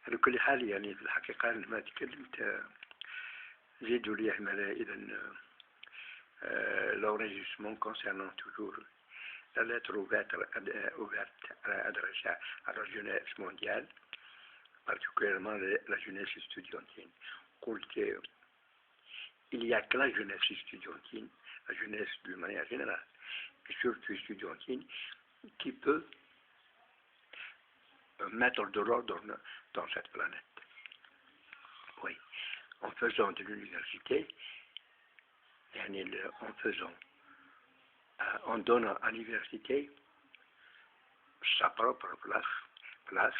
على كل حال يعني في الحقيقة لما تكلمت زيدوا لي عملا إذا l'enregistrement concernant toujours la lettre ouverte adressée à la jeunesse mondiale, particulièrement la jeunesse estudiantine. Il n'y a que la jeunesse estudiantine, la jeunesse d'une manière générale, et surtout estudiantine, qui peut mettre de l'ordre dans cette planète. Oui, en faisant de l'université, en donnant à l'université sa propre place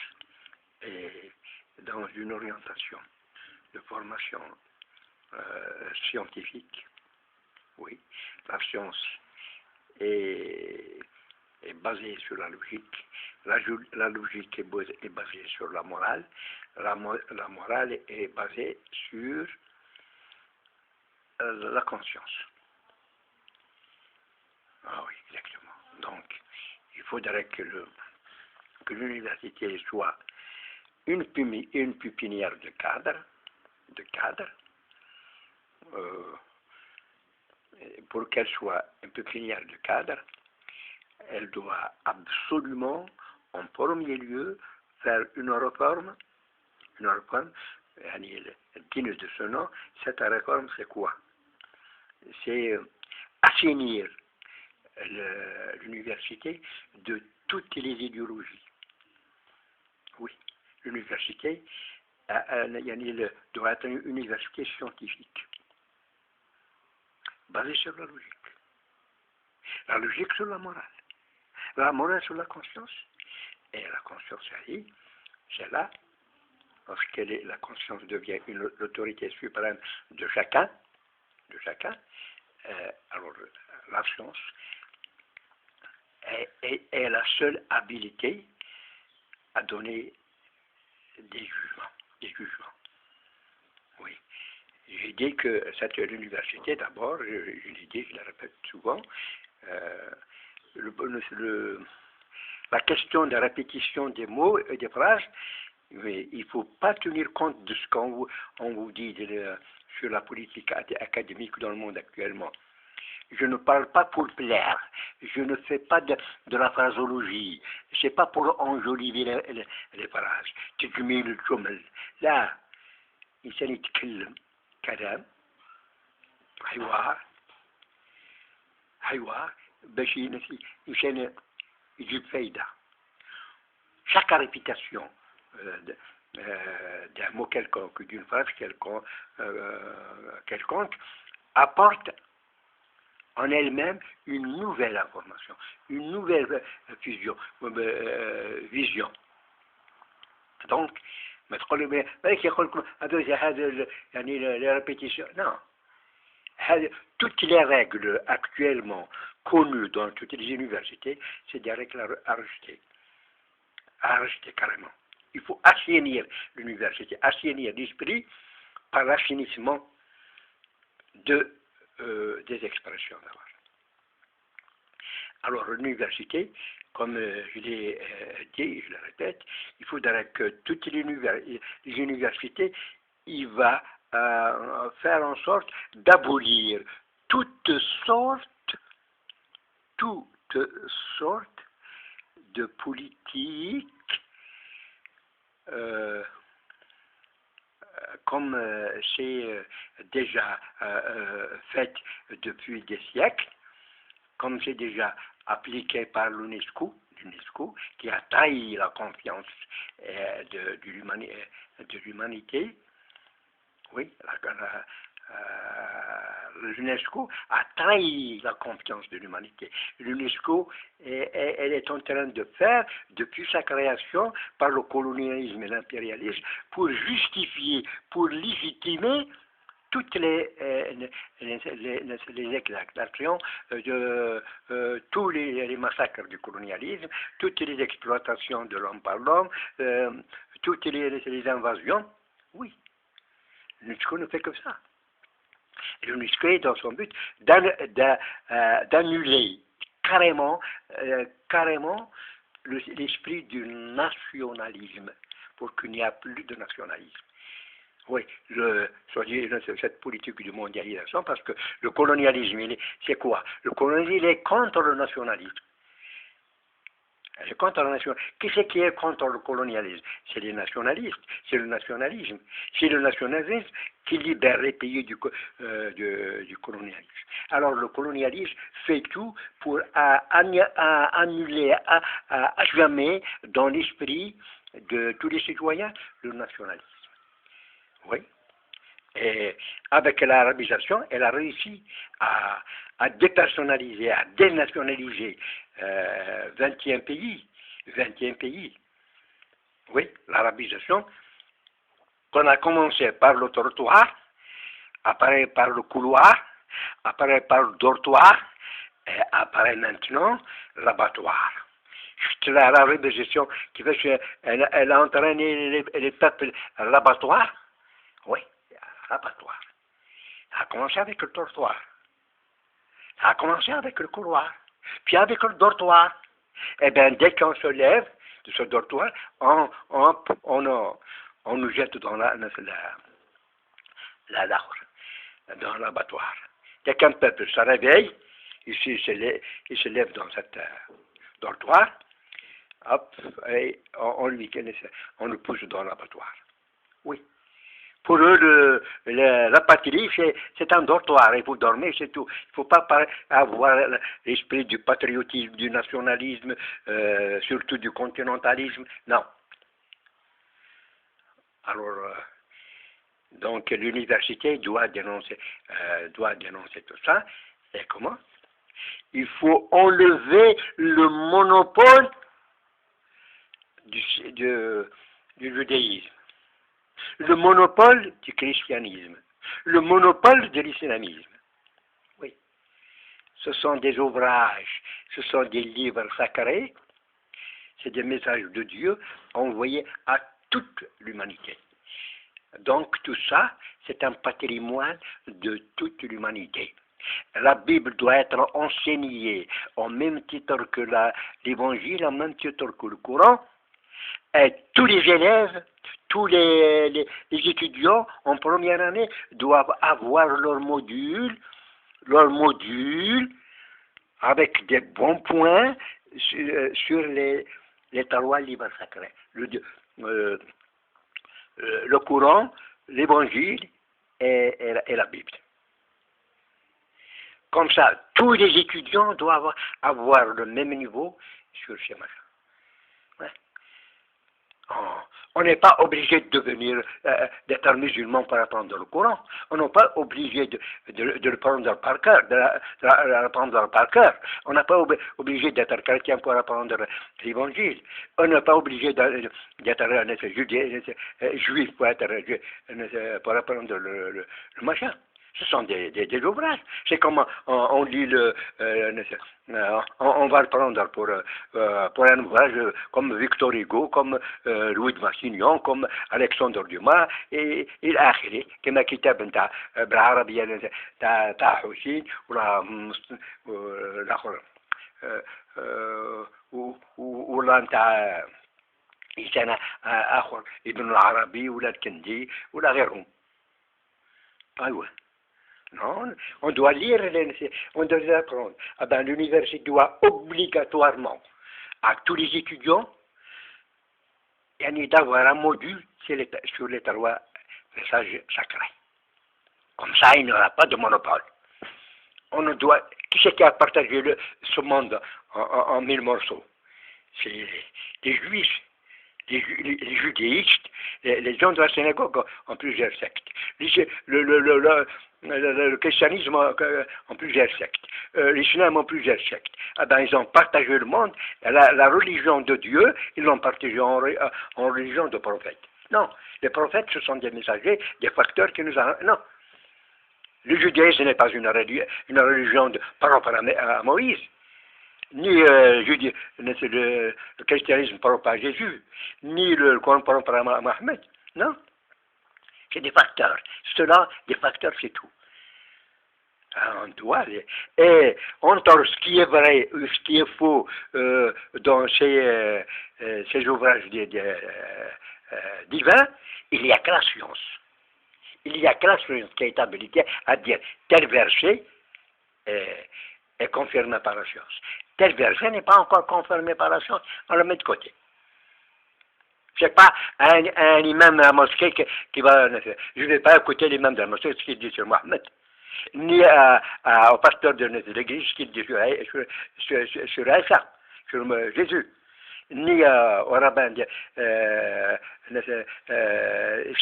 et dans une orientation de formation scientifique. Oui, la science est basée sur la logique. La logique est basée sur la morale. La morale est basée sur la conscience. Ah oui, exactement. Donc, il faudrait que l'université soit une pépinière de cadres, pour qu'elle soit une pépinière de cadres, elle doit absolument, en premier lieu, faire une réforme digne de ce nom. Cette réforme, c'est quoi? C'est assainir l'université de toutes les idéologies. Oui, l'université doit être une université scientifique, basée sur la logique sur la morale sur la conscience, et la conscience, c'est là, lorsque la conscience devient l'autorité suprême de chacun, alors la science est la seule habilité à donner des jugements. Oui. J'ai dit que c'était l'université d'abord, je l'ai dit, je le répète souvent, la question de répétition des mots et des phrases, mais il ne faut pas tenir compte de ce qu'on vous dit sur la politique académique dans le monde actuellement. Je ne parle pas pour plaire, je ne fais pas de la phrasologie, c'est pas pour enjoliver les phrases. تجميل الجمل لا، الإنسان يتكلم كلام حوار باش الإنسان يجيب فايدة. Chaque répétition d'un mot quelconque, d'une phrase quelconque, apporte en elle-même une nouvelle information, une nouvelle vision. Donc, les répétitions, non. Toutes les règles actuellement connues dans toutes les universités, c'est des règles à rejeter. À rejeter carrément. Il faut assainir l'université, assainir l'esprit par l'assainissement des expressions. Alors l'université, comme je l'ai dit, je le répète, il faudrait que toutes les universités, il va faire en sorte d'abolir toutes sortes de politiques comme c'est déjà fait depuis des siècles, comme c'est déjà appliqué par l'UNESCO, qui a trahi la confiance de l'humanité. Oui, l'UNESCO a trahi la confiance de l'humanité. L'UNESCO, elle est en train de faire, depuis sa création, par le colonialisme et l'impérialisme, pour justifier, pour légitimer toutes les exactions de tous les massacres du colonialisme, toutes les exploitations de l'homme par l'homme, toutes les invasions. Oui, l'UNESCO ne fait que ça. L'UNESCO est dans son but d'annuler carrément l'esprit du nationalisme, pour qu'il n'y ait plus de nationalisme. Oui, cette politique de mondialisation, parce que le colonialisme, c'est quoi? Le colonialisme, il est contre le nationalisme. C'est contre le nationalisme. Qui c'est qui est contre le colonialisme? C'est les nationalistes, c'est le nationalisme. C'est le nationalisme qui libère les pays du colonialisme. Alors le colonialisme fait tout pour annuler à jamais dans l'esprit de tous les citoyens le nationalisme. Oui. Et avec l'arabisation, elle a réussi à dépersonnaliser, à dénationaliser 21 pays. 21 pays. Oui, l'arabisation, qu'on a commencé par le trottoir, après par le couloir, après par le dortoir, et après maintenant l'abattoir. C'est l'arabisation qui fait qu'elle a entraîné les peuples à l'abattoir. Oui, l'abattoir. Ça a commencé avec le trottoir. Ça a commencé avec le couloir. Puis avec le dortoir. Eh bien, dès qu'on se lève de ce dortoir, on nous jette dans dans l'abattoir. Dès qu'un peuple se réveille, il se lève dans cette dortoir, hop, et on le pousse dans l'abattoir. Oui. Pour eux, la patrie, c'est un dortoir, il faut dormir, c'est tout. Il ne faut pas avoir l'esprit du patriotisme, du nationalisme, surtout du continentalisme, non. Alors, donc l'université doit dénoncer tout ça. Et comment? Il faut enlever le monopole du judaïsme, le monopole du christianisme, le monopole de l'islamisme. Oui. Ce sont des ouvrages, ce sont des livres sacrés, c'est des messages de Dieu envoyés à toute l'humanité. Donc tout ça, c'est un patrimoine de toute l'humanité. La Bible doit être enseignée au même titre que l'Évangile, au même titre que le Coran. Et tous les élèves, tous les étudiants en première année doivent avoir leur module avec des bons points sur les trois livres sacrés. Le Coran, l'Évangile et la Bible. Comme ça, tous les étudiants doivent avoir le même niveau sur ces machins. Ouais. On n'est pas obligé de devenir, d'être musulman pour apprendre le Coran. On n'est pas obligé de le prendre par cœur, de l'apprendre par cœur. On n'est pas obligé d'être chrétien pour apprendre l'Évangile. On n'est pas obligé d'être juif pour apprendre le machin. Ce sont des ouvrages. C'est comme on lit on va le prendre pour un ouvrage comme Victor Hugo, comme Louis de Massignon, comme Alexandre Dumas, et الآخري كما كتاب نتاع بالعربية تاع حسين والآخر ولا نتاع إنسان آخر ابن العربي ولا الكندي ولا غيرهم. أيوه. Non, on doit lire, on doit les apprendre. Ah ben, l'université doit obligatoirement, à tous les étudiants, d'avoir un module sur les trois messages sacrés. Comme ça, il n'y aura pas de monopole. Qui c'est qui a partagé ce monde en 1000 morceaux? C'est les juifs. Les judéistes, les gens de la synagogue en plusieurs sectes, le christianisme en plusieurs sectes, l'islam en plusieurs sectes. Ah ben, ils ont partagé le monde, la religion de Dieu, ils l'ont partagé en religion de prophètes. Non, les prophètes, ce sont des messagers, des facteurs qui nous ont... Non, Le judaïsme n'est pas une religion propre à Moïse, ni le christianisme propre à Jésus, ni le Coran propre à Mohammed. Non, c'est des facteurs. Cela, des facteurs, c'est tout. On doit et entre ce qui est vrai ou ce qui est faux dans ces ouvrages divins, il n'y a que la science. Il n'y a que la science qui est habilitée à dire tel verset est confirmé par la science. Tel verset n'est pas encore confirmé par la science, on le met de côté. C'est pas un imam de la mosquée qui va... Je ne vais pas écouter l'imam de la mosquée ce qu'il dit sur Mohammed, ni au pasteur de l'église ce qu'il dit sur Isa, sur Jésus, ni au rabbin ce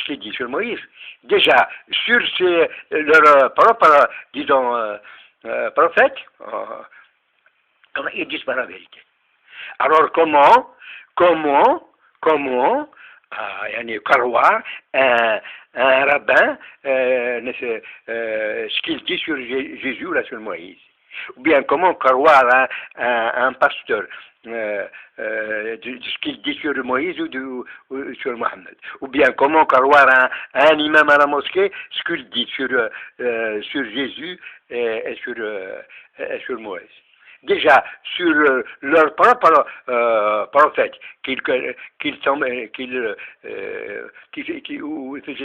qu'il dit sur Moïse. Déjà, sur leur propre, disons, prophète, ils disent pas la vérité. Alors comment croire un rabbin ce qu'il dit sur Jésus ou là sur Moïse? Ou bien comment croire un pasteur ce qu'il dit sur Moïse ou sur Mohammed? Ou bien comment croire un imam à la mosquée ce qu'il dit sur Jésus et sur Moïse? Déjà, sur leur propre prophète, qu'ils faisaient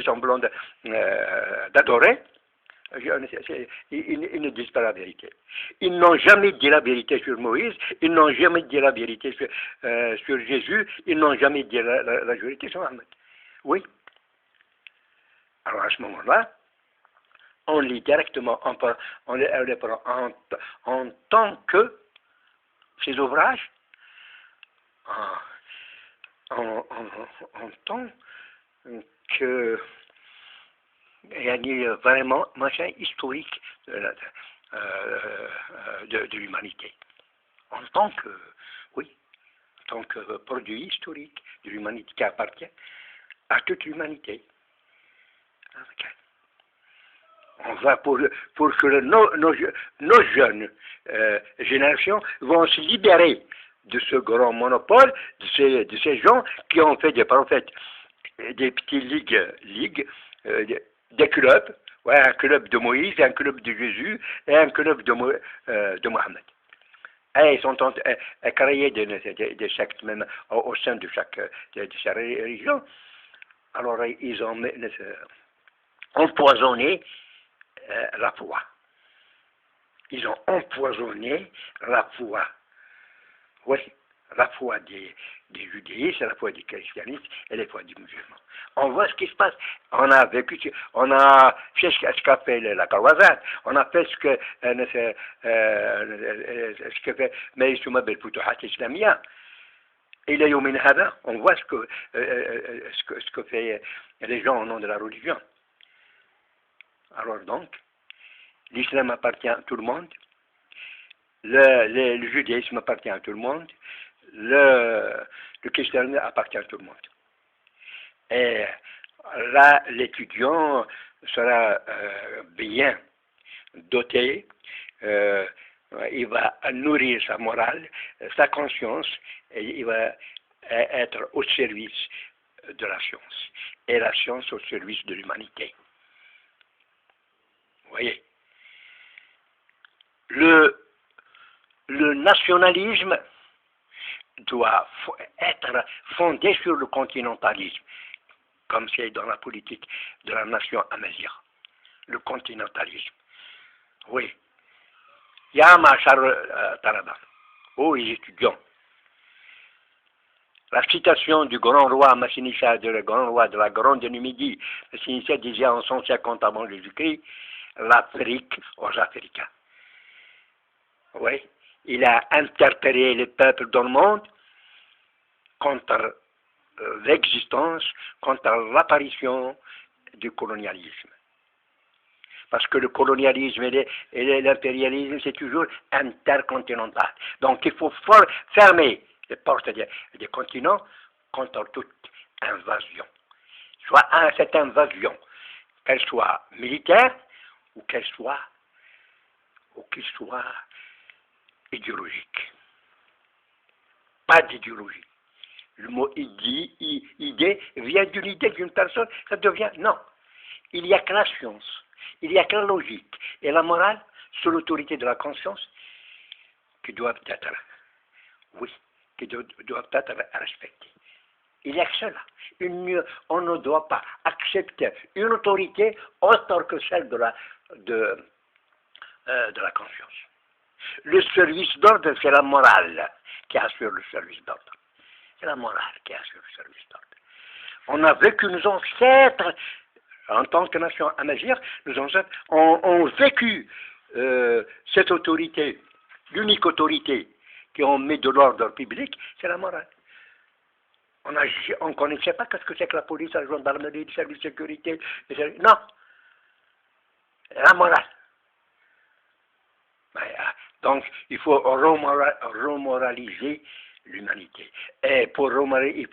semblant d'adorer, ils ne disent pas la vérité. Ils n'ont jamais dit la vérité sur Moïse, ils n'ont jamais dit la vérité sur Jésus, ils n'ont jamais dit la vérité sur Mohammed. Oui. Alors à ce moment-là, on lit directement, on les prend en tant que ces ouvrages, en tant que il y a vraiment machin historique de l'humanité. En tant que, oui, en tant que produit historique de l'humanité qui appartient à toute l'humanité. Okay. On va pour que nos jeunes générations vont se libérer de ce grand monopole, de ces gens qui ont fait des prophètes, des petits ligues, des clubs, ouais, un club de Moïse, un club de Jésus et un club de Mohammed. Et ils sont créés des sectes même au sein de chaque religion. Alors ils ont empoisonné la foi. Ils ont empoisonné la foi. Oui, la foi des judaïstes, la foi des christianistes et la foi des musulmans. On voit ce qui se passe. On a vécu, on a fait ce qu'a fait la croisade, on a fait ce que fait Maïsouma Belfoutuhat Islamia. Il est au Minhada, on voit ce que fait les gens au nom de la religion. Alors donc, l'islam appartient à tout le monde, le judaïsme appartient à tout le monde, le christianisme appartient à tout le monde. Et là, l'étudiant sera bien doté, il va nourrir sa morale, sa conscience, et il va être au service de la science, et la science au service de l'humanité. Vous voyez, le nationalisme doit être fondé sur le continentalisme, comme c'est dans la politique de la nation amazigh. Le continentalisme. Oui. Ya Machar Taraban, ô les étudiants, la citation du grand roi Massinissa, le grand roi de la Grande Numidie, Massinissa disait en 150 avant Jésus-Christ, l'Afrique aux Africains. Oui, il a interpellé les peuples dans le monde contre l'existence, contre l'apparition du colonialisme. Parce que le colonialisme et l'impérialisme, c'est toujours intercontinental. Donc il faut fermer les portes des continents contre toute invasion. Soit cette invasion, qu'elle soit militaire ou qu'il soit idéologique. Pas d'idéologie. Le mot idée vient d'une idée d'une personne, ça devient non. Il n'y a que la science, il n'y a que la logique et la morale sous l'autorité de la conscience qui doivent être, qui doivent être respectées. Il n'y a que cela. On ne doit pas accepter une autorité autre que celle de la conscience. Le service d'ordre, c'est la morale qui assure le service d'ordre. C'est la morale qui assure le service d'ordre. On a vécu, nos ancêtres, en tant que nation amazigh, nos ancêtres ont vécu cette autorité, l'unique autorité qui ont mis de l'ordre public, c'est la morale. On ne connaissait pas qu'est-ce que c'est que la police, la gendarmerie, le service de sécurité. Non. La morale. Donc, il faut remoraliser l'humanité. Et pour remoraliser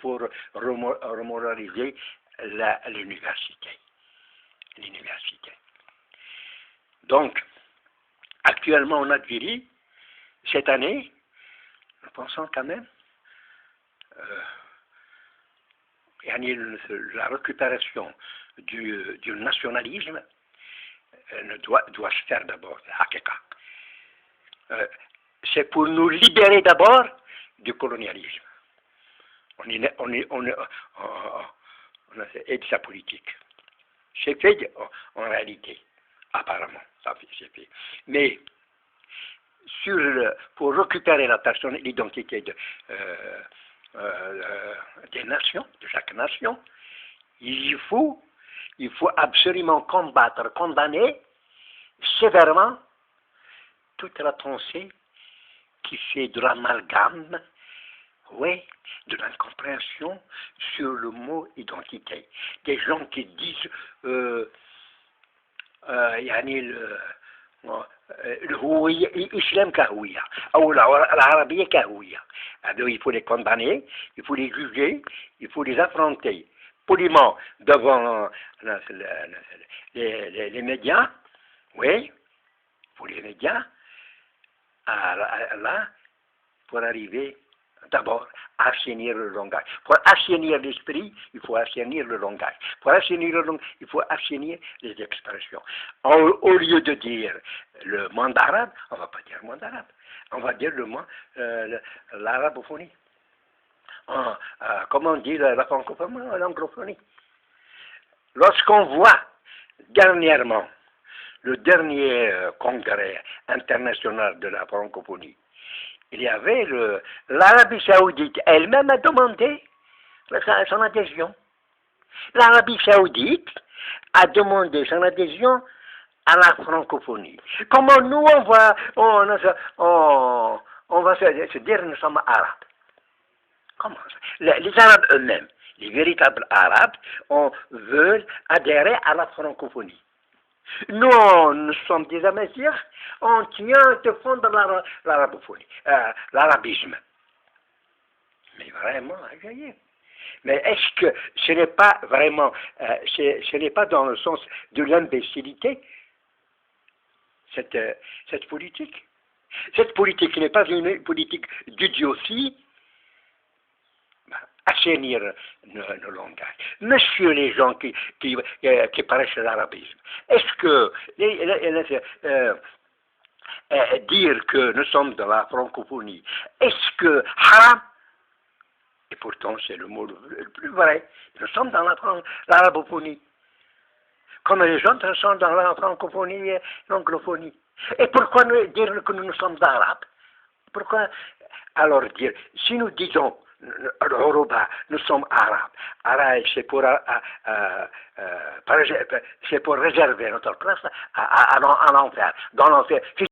l'université. Donc, actuellement en Algérie, cette année, nous pensons quand même, la récupération du nationalisme doit se faire d'abord, c'est pour nous libérer d'abord du colonialisme. Et de sa politique. C'est fait en réalité, apparemment, c'est fait. Mais pour récupérer la personne, l'identité des nations, de chaque nation, il faut absolument combattre, condamner sévèrement toute la pensée qui fait de l'amalgame, de l'incompréhension sur le mot identité. Des gens qui disent l'islam kahouya, ou l'arabie kahouya. Il faut les condamner, il faut les juger, il faut les affronter poliment devant les médias, pour les médias, là, pour arriver d'abord à assainir le langage. Pour assainir l'esprit, il faut assainir le langage. Pour assainir le langage, il faut assainir les expressions. Au lieu de dire le monde arabe, on ne va pas dire le monde arabe. On va dire l'arabophonie. Comment on dit la francophonie, l'anglophonie. Lorsqu'on voit dernièrement le dernier congrès international de la francophonie, il y avait l'Arabie saoudite elle-même a demandé son adhésion. L'Arabie saoudite a demandé son adhésion à la francophonie. Comment nous on va se dire nous sommes arabes? Comment ça? Les Arabes eux-mêmes, les véritables Arabes, veulent adhérer à la francophonie. Nous sommes des Amazirs, on tient de fond de l'arabophonie, l'arabisme. Mais vraiment, mais est-ce que ce n'est pas vraiment, ce n'est pas dans le sens de l'imbécilité, cette politique? Cette politique n'est pas une politique d'idiotie. Assainir nos langages. Monsieur les gens qui paraissent l'arabisme, est-ce que dire que nous sommes dans la francophonie, est-ce que haram? Et pourtant c'est le mot le plus vrai. Nous sommes dans l'arabophonie. Comme les gens sont dans la francophonie et l'anglophonie. Et pourquoi dire que nous sommes arabes? Pourquoi alors dire, si nous disons nous sommes arabes. Arabe, c'est pour réserver notre place à l'enfer. Dans l'enfer.